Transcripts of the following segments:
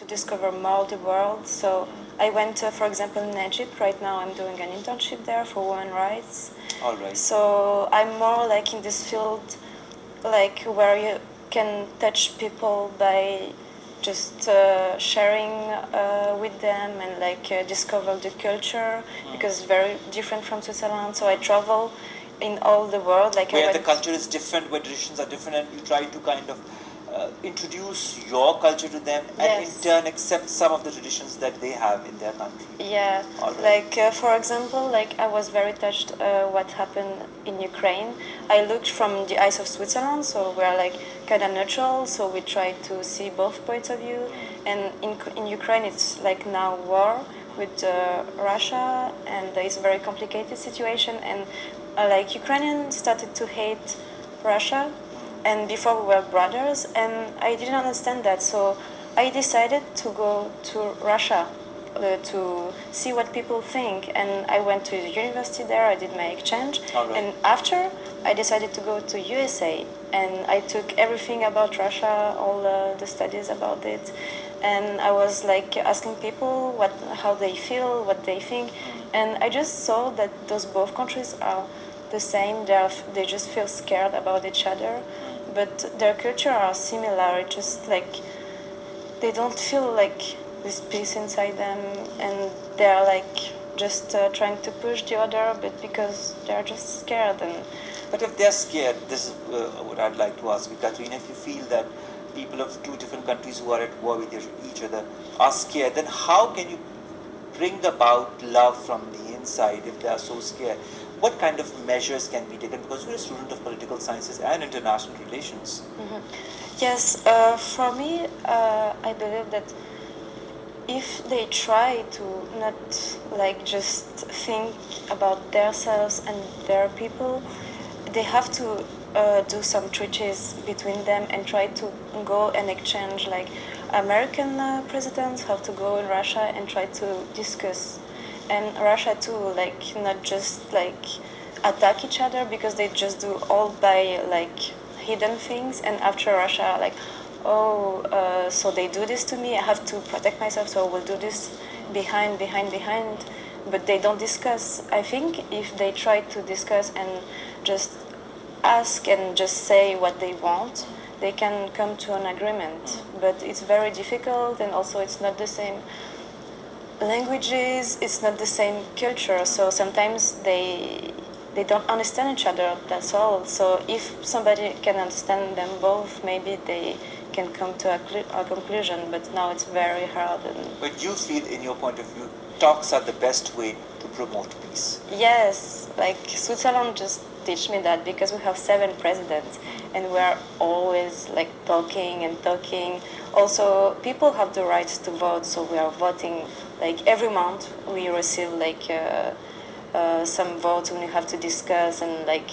to discover more the world. So I went, for example, in Egypt. Right now I'm doing an internship there for women's rights. All right. So I'm more like in this field, like where you can touch people by just sharing with them and like discover the culture, because it's very different from Switzerland. So I travel in all the world, like where the culture is different, where traditions are different, and you try to kind of introduce your culture to them, and in turn accept some of the traditions that they have in their country. Yeah, Alright. like for example, like I was very touched what happened in Ukraine. I looked from the eyes of Switzerland, so we're like kind of neutral, so we try to see both points of view. And in Ukraine, it's like now war with Russia, and it's a very complicated situation. And like Ukrainians started to hate Russia, and before we were brothers, and I didn't understand that, so I decided to go to Russia to see what people think, and I went to the university there. I did my exchange, and after I decided to go to USA, and I took everything about Russia, all the studies about it, and I was like asking people how they feel, what they think, and I just saw that those both countries are the same. They just feel scared about each other, but their culture are similar. It's just like they don't feel like this peace inside them, and they're like just trying to push the other, but because they're just scared. And but if they're scared, this is what I'd like to ask you, Katrina. If you feel that people of two different countries who are at war with each other are scared, then how can you bring about love from the inside if they are so scared? What kind of measures can be taken? Because you're a student of political sciences and international relations. Yes, for me, I believe that if they try to not like just think about themselves and their people, they have to do some treaties between them and try to go and exchange. Like American presidents have to go in Russia and try to discuss, and Russia too, like not just like attack each other, because they just do all by like hidden things, and after Russia like, oh, so they do this to me, I have to protect myself, so I will do this behind, but they don't discuss. I think if they try to discuss and just ask and just say what they want, they can come to an agreement. But it's very difficult, and also it's not the same languages, it's not the same culture, so sometimes they don't understand each other, that's all. So if somebody can understand them both, maybe they can come to a conclusion, but now it's very hard. But you feel, in your point of view, talks are the best way to promote peace? Yes, like Switzerland just teach me that, because we have 7 presidents and we're always like talking and talking. Also, people have the rights to vote, so we are voting like every month. We receive like some votes, and we have to discuss and like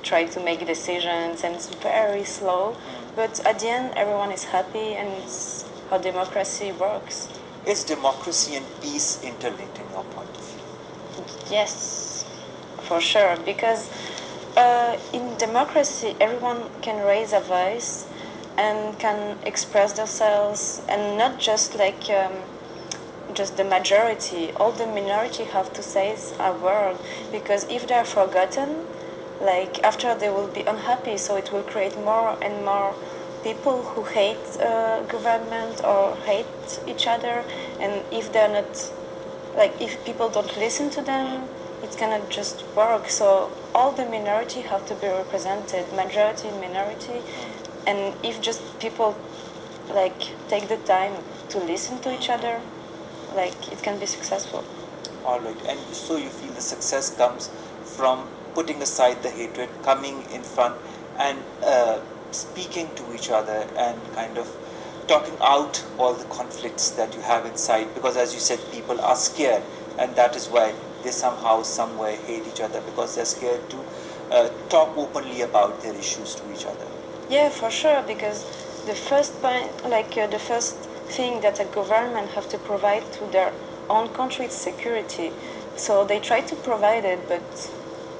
try to make decisions, and it's very slow. But at the end, everyone is happy, and it's how democracy works. Is democracy and peace interlinked in your point of view? Yes, for sure, because in democracy, everyone can raise a voice and can express themselves, and not just like just the majority. All the minority have to say a word, because if they're forgotten, like after they will be unhappy, so it will create more and more people who hate government or hate each other. And if they're not, like if people don't listen to them, it cannot just work. So all the minority have to be represented, majority and minority. And if just people like take the time to listen to each other, like it can be successful. All right. And so you feel the success comes from putting aside the hatred, coming in front and speaking to each other and kind of talking out all the conflicts that you have inside, because as you said, people are scared, and that is why they somehow, somewhere hate each other, because they're scared to talk openly about their issues to each other. Yeah, for sure, because the first point, like the first thing that a government have to provide to their own country is security. So they try to provide it, but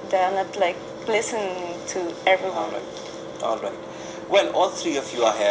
they're not like listening to everyone. All right. All right. Well, all 3 of you are here.